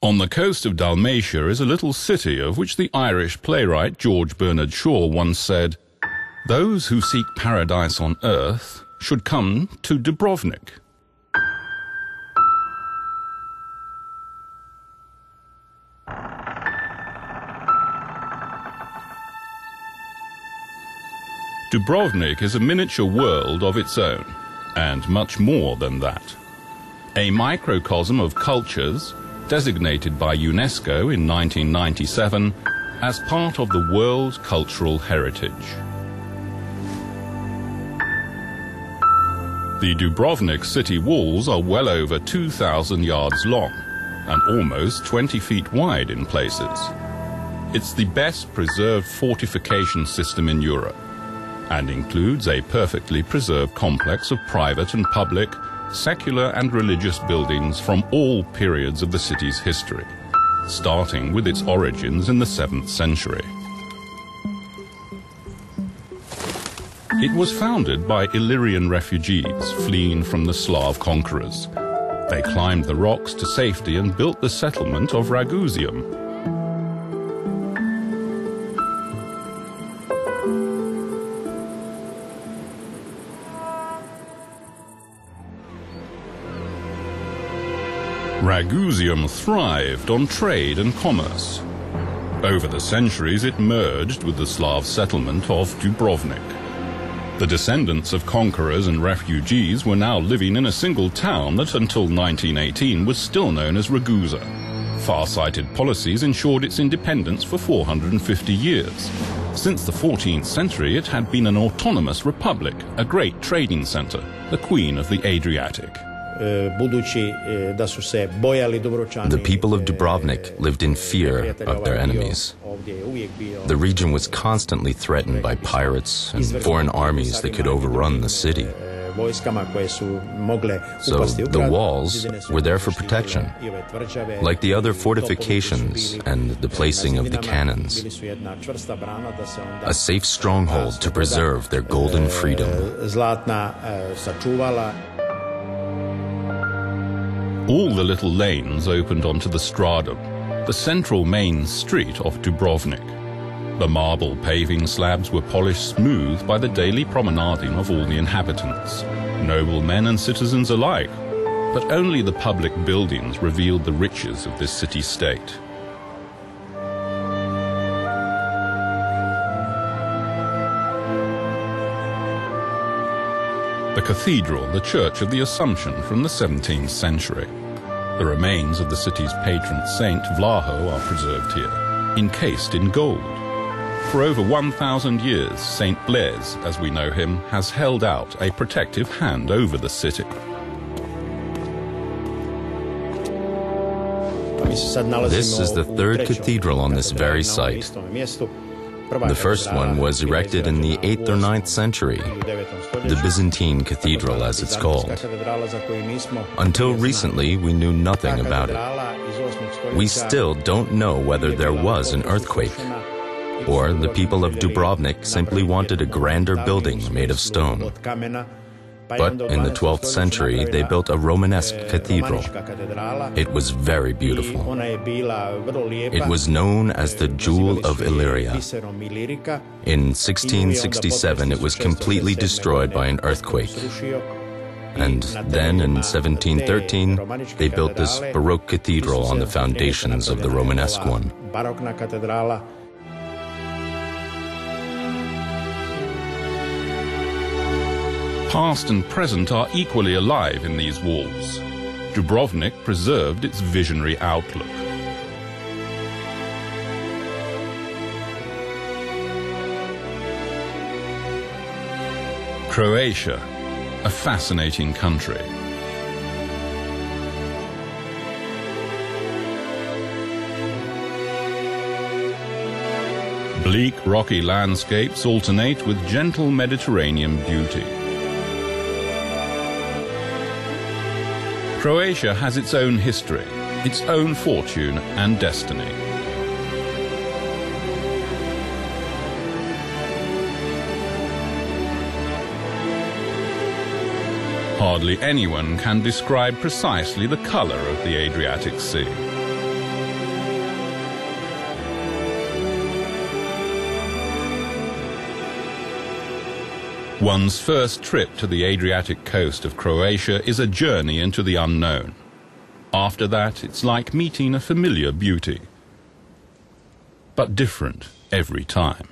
On the coast of Dalmatia is a little city of which the Irish playwright George Bernard Shaw once said, "Those who seek paradise on earth should come to Dubrovnik." Dubrovnik is a miniature world of its own, and much more than that. A microcosm of cultures, designated by UNESCO in 1997 as part of the World Cultural Heritage. The Dubrovnik city walls are well over 2,000 yards long and almost 20 feet wide in places. It's the best preserved fortification system in Europe and includes a perfectly preserved complex of private and public, secular and religious buildings from all periods of the city's history, starting with its origins in the 7th century. It was founded by Illyrian refugees fleeing from the Slav conquerors. They climbed the rocks to safety and built the settlement of Ragusium. Ragusium thrived on trade and commerce. Over the centuries, it merged with the Slav settlement of Dubrovnik. The descendants of conquerors and refugees were now living in a single town that until 1918 was still known as Ragusa. Far-sighted policies ensured its independence for 450 years. Since the 14th century, it had been an autonomous republic, a great trading center, the queen of the Adriatic. The people of Dubrovnik lived in fear of their enemies. The region was constantly threatened by pirates and foreign armies that could overrun the city. So the walls were there for protection, like the other fortifications and the placing of the cannons. A safe stronghold to preserve their golden freedom. All the little lanes opened onto the Stradum, the central main street of Dubrovnik. The marble paving slabs were polished smooth by the daily promenading of all the inhabitants, noblemen and citizens alike, but only the public buildings revealed the riches of this city-state. The cathedral, the Church of the Assumption from the 17th century. The remains of the city's patron saint Vlaho are preserved here, encased in gold. For over 1,000 years, Saint Blaise, as we know him, has held out a protective hand over the city. This is the third cathedral on this very site. The first one was erected in the 8th or 9th century, the Byzantine Cathedral as it's called. Until recently, we knew nothing about it. We still don't know whether there was an earthquake, or the people of Dubrovnik simply wanted a grander building made of stone. But in the 12th century, they built a Romanesque cathedral. It was very beautiful. It was known as the Jewel of Illyria. In 1667, it was completely destroyed by an earthquake. And then in 1713, they built this Baroque cathedral on the foundations of the Romanesque one. Past and present are equally alive in these walls. Dubrovnik preserved its visionary outlook. Croatia, a fascinating country. Bleak, rocky landscapes alternate with gentle Mediterranean beauty. Croatia has its own history, its own fortune and destiny. Hardly anyone can describe precisely the color of the Adriatic Sea. One's first trip to the Adriatic coast of Croatia is a journey into the unknown. After that, it's like meeting a familiar beauty, but different every time.